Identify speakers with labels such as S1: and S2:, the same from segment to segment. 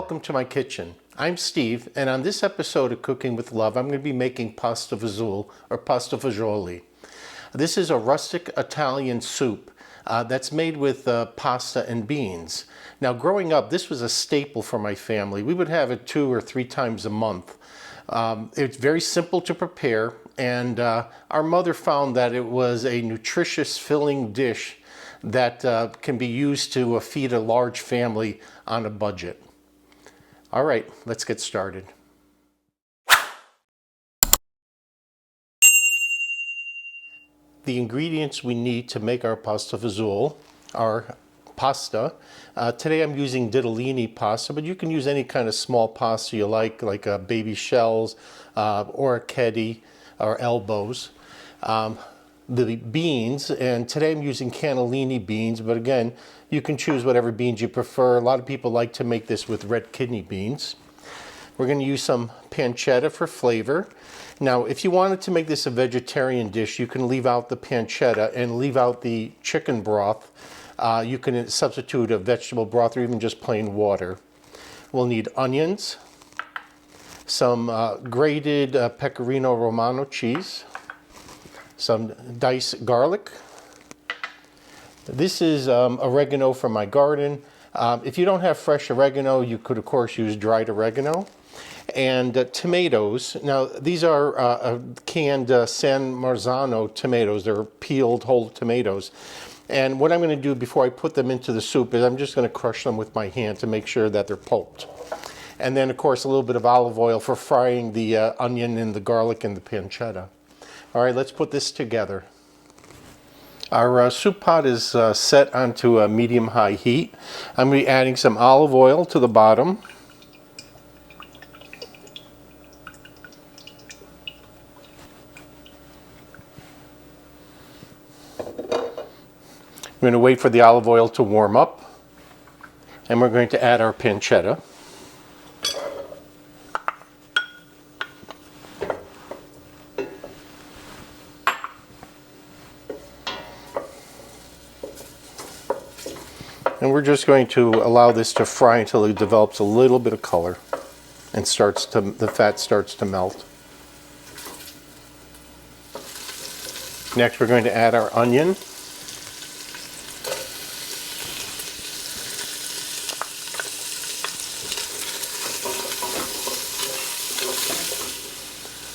S1: welcome to my kitchen. I'm Steve, and on this episode of Cooking with Love, I'm going to be making pasta Fazool, or pasta fagioli. This is a rustic Italian soup that's made with pasta and beans. Now, growing up, this was a staple for my family. We would have it 2 or 3 times a month. It's very simple to prepare, and our mother found that it was a nutritious, filling dish that can be used to feed a large family on a budget. All right, let's get started. The ingredients we need to make our pasta Fazool are pasta. Today I'm using ditalini pasta, but you can use any kind of small pasta you like baby shells, or kedi, or elbows. The beans, and today I'm using cannellini beans, but again, you can choose whatever beans you prefer. A lot of people like to make this with red kidney beans. We're going to use some pancetta for flavor. Now, if you wanted to make this a vegetarian dish, you can leave out the pancetta and leave out the chicken broth. You can substitute a vegetable broth or even just plain water. We'll need onions, some grated pecorino romano cheese, some diced garlic. This is oregano from my garden. If you don't have fresh oregano, you could of course use dried oregano. And tomatoes. Now these are canned San Marzano tomatoes. They're peeled whole tomatoes. And what I'm going to do before I put them into the soup is I'm just going to crush them with my hand to make sure that they're pulped. And then of course a little bit of olive oil for frying the onion and the garlic and the pancetta. All right, let's put this together. Our soup pot is set onto a medium-high heat. I'm going to be adding some olive oil to the bottom. We're going to wait for the olive oil to warm up, and we're going to add our pancetta. And we're just going to allow this to fry until it develops a little bit of color and the fat starts to melt. Next, we're going to add our onion.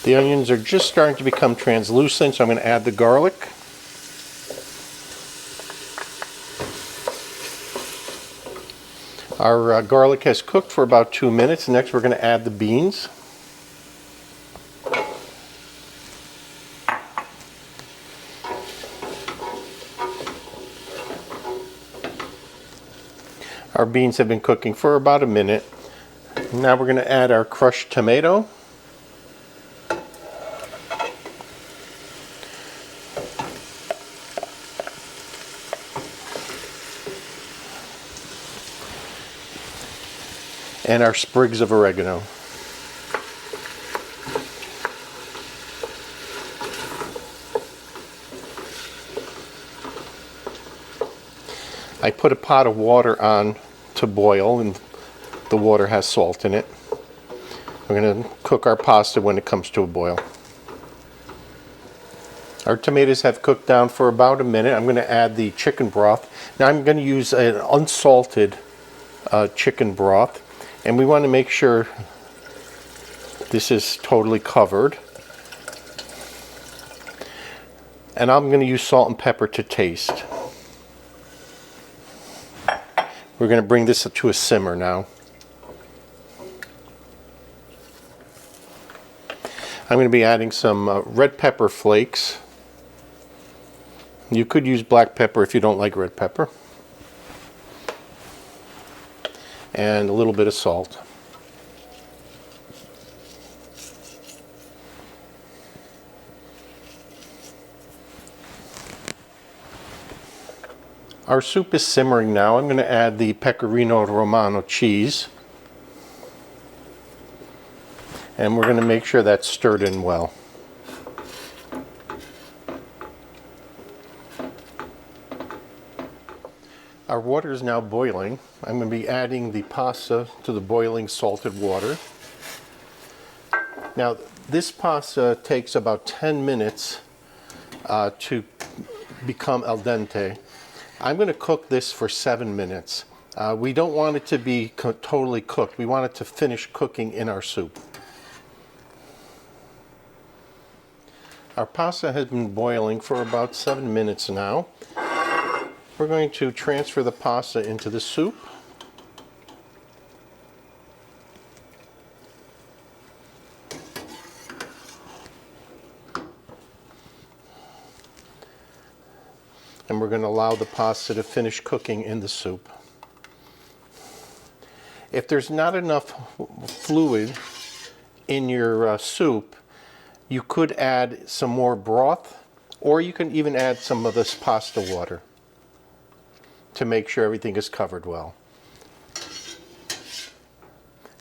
S1: The onions are just starting to become translucent, so I'm going to add the garlic. Our garlic has cooked for about 2 minutes. Next, we're going to add the beans. Our beans have been cooking for about a minute. Now we're going to add our crushed tomato. And our sprigs of oregano. I put a pot of water on to boil, and the water has salt in it. We're going to cook our pasta when it comes to a boil. Our tomatoes have cooked down for about a minute. I'm going to add the chicken broth. Now I'm going to use an unsalted chicken broth. And we want to make sure this is totally covered. And I'm going to use salt and pepper to taste. We're going to bring this to a simmer now. I'm going to be adding some red pepper flakes. You could use black pepper if you don't like red pepper. And a little bit of salt. Our soup is simmering now. I'm going to add the pecorino romano cheese. And we're going to make sure that's stirred in well. Our water is now boiling. I'm going to be adding the pasta to the boiling salted water. Now, this pasta takes about 10 minutes to become al dente. I'm going to cook this for 7 minutes. We don't want it to be totally cooked. We want it to finish cooking in our soup. Our pasta has been boiling for about 7 minutes now. We're going to transfer the pasta into the soup. And we're going to allow the pasta to finish cooking in the soup. If there's not enough fluid in your soup, you could add some more broth, or you can even add some of this pasta water to make sure everything is covered well.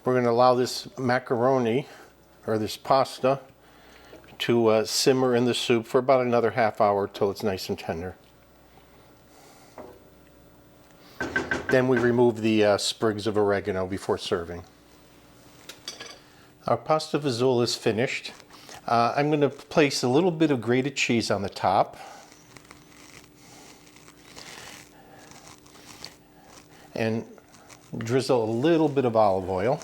S1: We're going to allow this macaroni, or this pasta, to simmer in the soup for about another half hour till it's nice and tender. Then we remove the sprigs of oregano before serving. Our pasta fazool is finished. I'm going to place a little bit of grated cheese on the top. And drizzle a little bit of olive oil.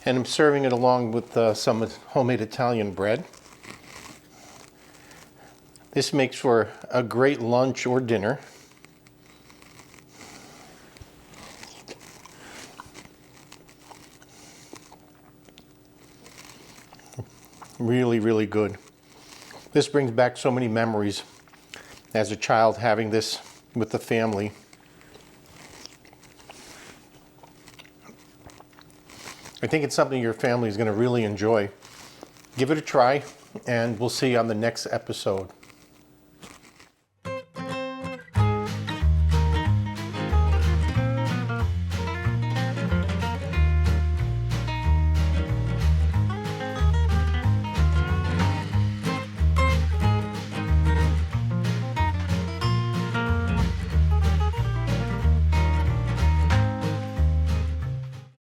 S1: And I'm serving it along with some homemade Italian bread. This makes for a great lunch or dinner. Really, really good. This brings back so many memories as a child, having this with the family. I think it's something your family is going to really enjoy. Give it a try, and we'll see you on the next episode.